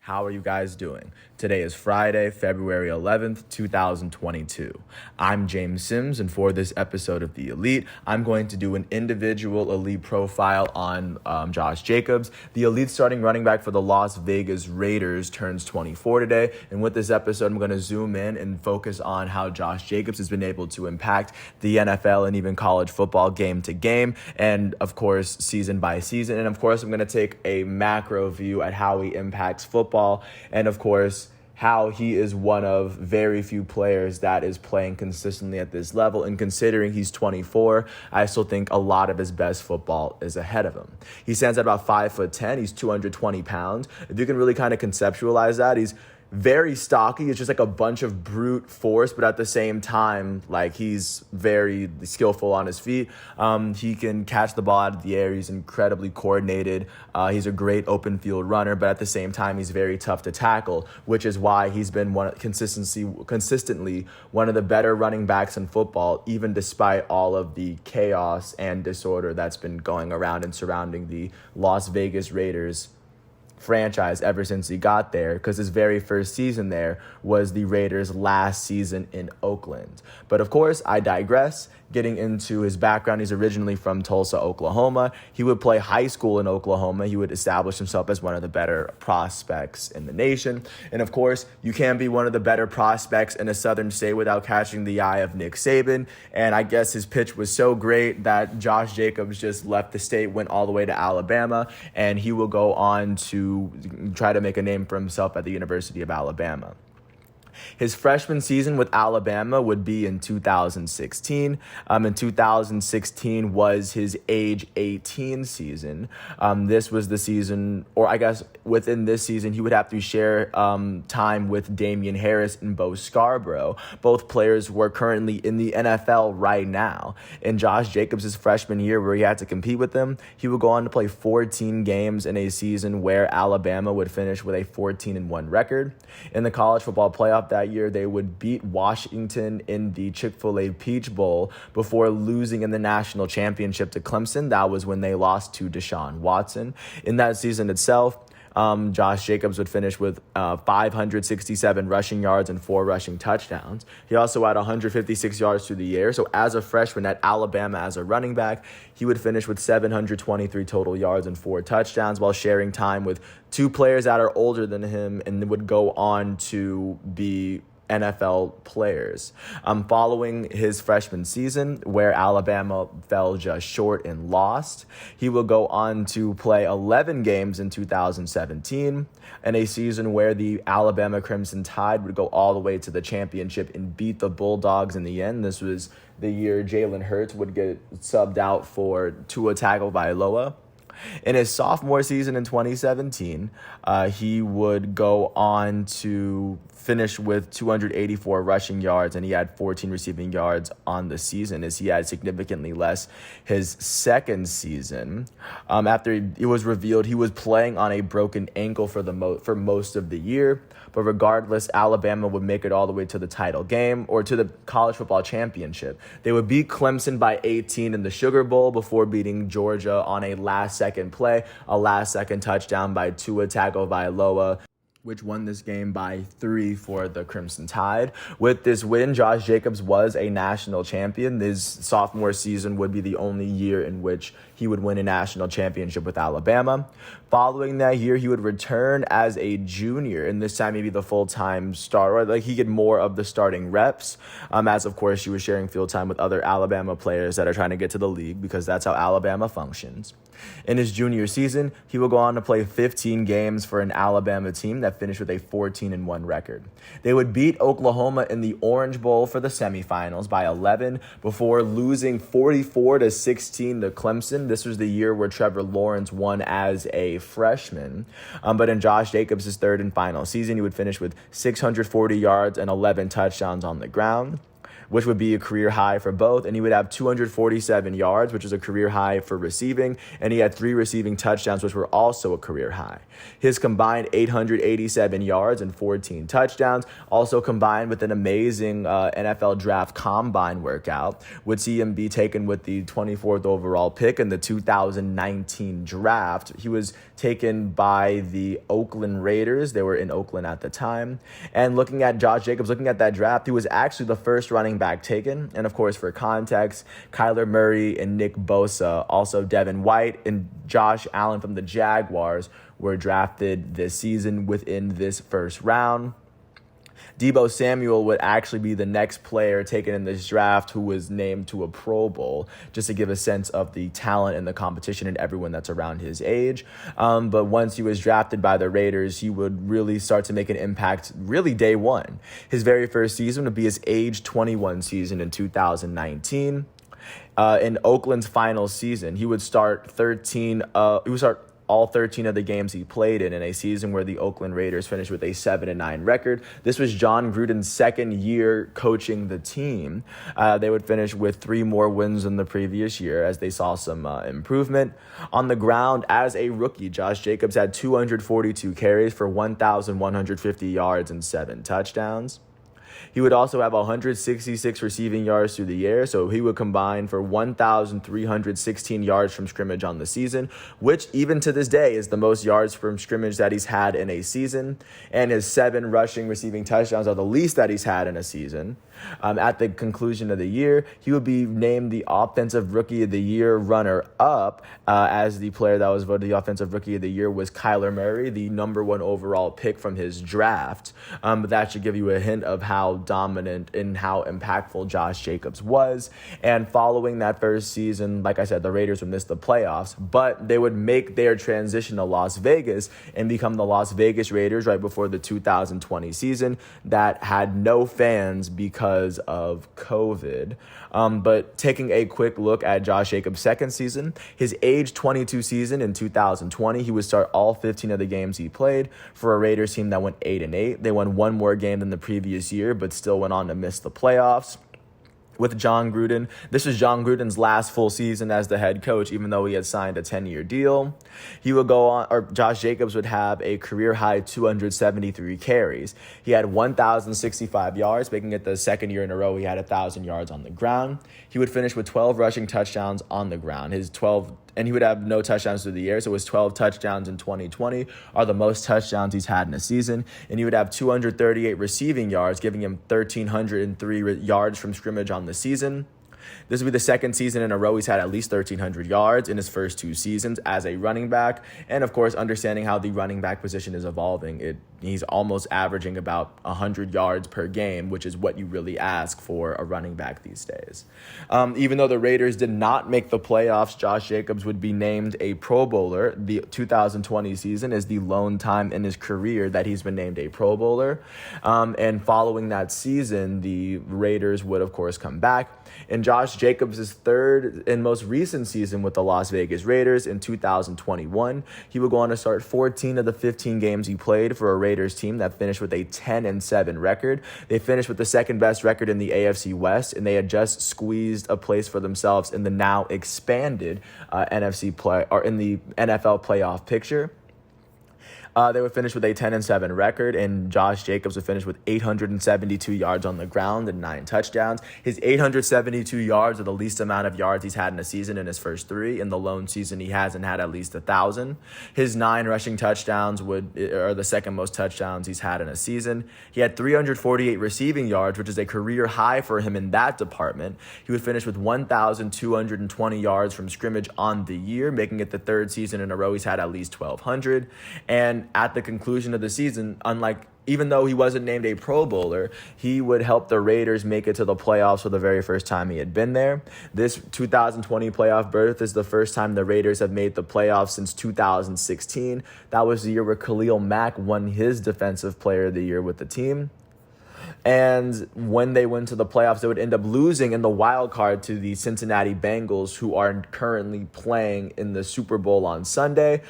How are you guys doing? Today is Friday, February 11th, 2022. I'm James Sims, and for this episode of The Elite, I'm going to do an individual elite profile on Josh Jacobs. The elite starting running back for the Las Vegas Raiders turns 24 today, and with this episode, I'm going to zoom in and focus on how Josh Jacobs has been able to impact the NFL and even college football game to game, and of course, season by season. And of course, I'm going to take a macro view at how he impacts football, and of course, how he is one of very few players that is playing consistently at this level. And considering he's 24, I still think a lot of his best football is ahead of him. He stands at about 5'10". He's 220 pounds. If you can really kind of conceptualize that, he's very stocky. It's just like a bunch of brute force, but at the same time, like, he's very skillful on his feet. He can catch the ball out of the air. He's incredibly coordinated. He's a great open field runner, but at the same time, he's very tough to tackle, which is why he's been consistently one of the better running backs in football, even despite all of the chaos and disorder that's been going around and surrounding the Las Vegas Raiders franchise ever since he got there, because his very first season there was the Raiders' last season in Oakland. But of course, I digress. Getting into his background, he's originally from Tulsa, Oklahoma. He would play high school in Oklahoma. He would establish himself as one of the better prospects in the nation. And of course, you can't be one of the better prospects in a southern state without catching the eye of Nick Saban. And I guess his pitch was so great that Josh Jacobs just left the state, went all the way to Alabama, and he will go on to try to make a name for himself at the University of Alabama. His freshman season with Alabama would be in 2016. In 2016 was his age 18 season. This was the season, or I guess within this season, he would have to share time with Damian Harris and Bo Scarborough. Both players were currently in the NFL right now. In Josh Jacobs' freshman year, where he had to compete with them, he would go on to play 14 games in a season where Alabama would finish with a 14-1 record. In the college football playoff that year, they would beat Washington in the Chick-fil-A Peach Bowl before losing in the national championship to Clemson. That was when they lost to Deshaun Watson. In that season itself, Josh Jacobs would finish with 567 rushing yards and 4 rushing touchdowns. He also had 156 yards through the air. So as a freshman at Alabama as a running back, he would finish with 723 total yards and 4 touchdowns while sharing time with 2 players that are older than him and would go on to be NFL players. Following his freshman season, where Alabama fell just short and lost, he will go on to play 11 games in 2017, and a season where the Alabama Crimson Tide would go all the way to the championship and beat the Bulldogs in the end. This was the year Jalen Hurts would get subbed out for Tua Tagovailoa. In his sophomore season in 2017, he would go on to finish with 284 rushing yards, and he had 14 receiving yards on the season, as he had significantly less his second season. After it was revealed he was playing on a broken ankle for most of the year. But regardless, Alabama would make it all the way to the title game, or to the college football championship. They would beat Clemson by 18 in the Sugar Bowl before beating Georgia on a last-second play, a last-second touchdown by Tua Tagovailoa, which won this game by 3 for the Crimson Tide. With this win, Josh Jacobs was a national champion. His sophomore season would be the only year in which he would win a national championship with Alabama. Following that year, he would return as a junior, and this time maybe the full-time starter. Like, he get more of the starting reps, as of course he was sharing field time with other Alabama players that are trying to get to the league, because that's how Alabama functions. In his junior season, he will go on to play 15 games for an Alabama team that finished with a 14-1 record. They would beat Oklahoma in the Orange Bowl for the semifinals by 11 before losing 44-16 to Clemson. This was the year where Trevor Lawrence won as a freshman. But in Josh Jacobs' third and final season, he would finish with 640 yards and 11 touchdowns on the ground. which would be a career high for both. And he would have 247 yards, which is a career high for receiving. And he had 3 receiving touchdowns, which were also a career high. His combined 887 yards and 14 touchdowns, also combined with an amazing NFL draft combine workout, would see him be taken with the 24th overall pick in the 2019 draft. He was taken by the Oakland Raiders. They were in Oakland at the time. And looking at Josh Jacobs, looking at that draft, he was actually the first running back taken. And of course, for context, Kyler Murray and Nick Bosa, also Devin White and Josh Allen from the Jaguars, were drafted this season within this first round. Deebo Samuel would actually be the next player taken in this draft who was named to a Pro Bowl, just to give a sense of the talent and the competition and everyone that's around his age. But once he was drafted by the Raiders, he would really start to make an impact really day one. His very first season would be his age 21 season in 2019. In Oakland's final season, he would start all 13 of the games he played in a season where the Oakland Raiders finished with a 7-9 record. This was Jon Gruden's second year coaching the team. They would finish with 3 more wins than the previous year as they saw some improvement. On the ground, as a rookie, Josh Jacobs had 242 carries for 1,150 yards and 7 touchdowns. He would also have 166 receiving yards through the air, so he would combine for 1,316 yards from scrimmage on the season, which even to this day is the most yards from scrimmage that he's had in a season, and his 7 rushing receiving touchdowns are the least that he's had in a season. At the conclusion of the year, he would be named the Offensive Rookie of the Year runner-up, as the player that was voted the Offensive Rookie of the Year was Kyler Murray, the number 1 overall pick from his draft. But that should give you a hint of how dominant and how impactful Josh Jacobs was. And following that first season, like I said, the Raiders would miss the playoffs, but they would make their transition to Las Vegas and become the Las Vegas Raiders right before the 2020 season that had no fans because of COVID. But taking a quick look at Josh Jacobs' second season, his age 22 season in 2020, he would start all 15 of the games he played for a Raiders team that went 8-8. They won 1 more game than the previous year, but still went on to miss the playoffs. With Jon Gruden, this was Jon Gruden's last full season as the head coach, even though he had signed a 10-year deal. He would go on, or Josh Jacobs would have a career-high 273 carries. He had 1,065 yards, making it the second year in a row he had 1,000 yards on the ground. He would finish with 12 rushing touchdowns on the ground. And he would have no touchdowns through the air, so his 12 touchdowns in 2020 are the most touchdowns he's had in a season. And he would have 238 receiving yards, giving him 1,303 yards from scrimmage on the season. This would be the second season in a row he's had at least 1,300 yards in his first 2 seasons as a running back. And of course, understanding how the running back position is evolving, he's almost averaging about 100 yards per game, which is what you really ask for a running back these days. Even though the Raiders did not make the playoffs, Josh Jacobs would be named a Pro Bowler. The 2020 season is the lone time in his career that he's been named a Pro Bowler. And following that season, the Raiders would, of course, come back. In Josh Jacobs' third and most recent season with the Las Vegas Raiders in 2021, he would go on to start 14 of the 15 games he played for a Raiders team that finished with a 10-7 record. They finished with the second best record in the AFC West, and they had just squeezed a place for themselves in the now expanded in the NFL playoff picture. They would finish with a 10-7 record, and Josh Jacobs would finish with 872 yards on the ground and 9 touchdowns. His 872 yards are the least amount of yards he's had in a season in his first 3. In the lone season, he hasn't had at least 1,000. His 9 rushing touchdowns are the second most touchdowns he's had in a season. He had 348 receiving yards, which is a career high for him in that department. He would finish with 1,220 yards from scrimmage on the year, making it the 3rd season in a row he's had at least 1,200. And at the conclusion of the season, even though he wasn't named a Pro Bowler, he would help the Raiders make it to the playoffs for the very first time he had been there. This 2020 playoff berth is the first time the Raiders have made the playoffs since 2016. That was the year where Khalil Mack won his Defensive Player of the Year with the team. And when they went to the playoffs, they would end up losing in the wild card to the Cincinnati Bengals, who are currently playing in the Super Bowl on Sunday,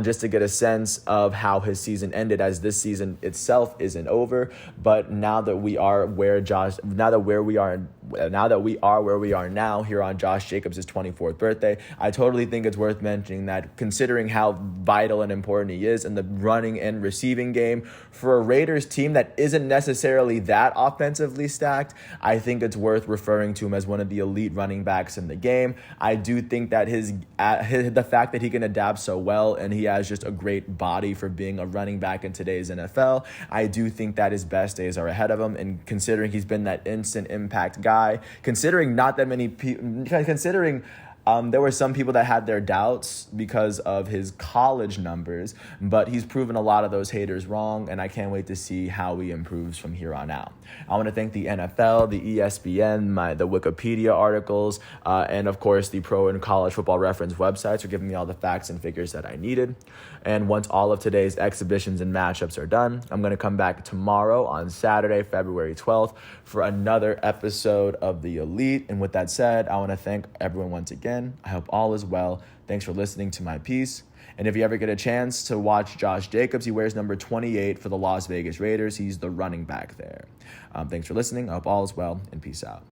just to get a sense of how his season ended, as this season itself isn't over. But now that we are where we are now that we are where we are now here on Josh Jacobs' 24th birthday, I totally think it's worth mentioning that considering how vital and important he is in the running and receiving game for a Raiders team that isn't necessarily that offensively stacked, I think it's worth referring to him as one of the elite running backs in the game. I do think that the fact that he can adapt so well and he has just a great body for being a running back in today's NFL, I do think that his best days are ahead of him. And considering he's been that instant impact guy, considering not that many people, considering there were some people that had their doubts because of his college numbers, but he's proven a lot of those haters wrong, and I can't wait to see how he improves from here on out. I want to thank the NFL, the ESPN, the Wikipedia articles, and of course the Pro and College Football Reference websites for giving me all the facts and figures that I needed. And once all of today's exhibitions and matchups are done, I'm going to come back tomorrow on Saturday, February 12th for another episode of The Elite. And with that said, I want to thank everyone once again. I hope all is well. Thanks for listening to my piece. And if you ever get a chance to watch Josh Jacobs, he wears number 28 for the Las Vegas Raiders. He's the running back there. Thanks for listening. I hope all is well, and peace out.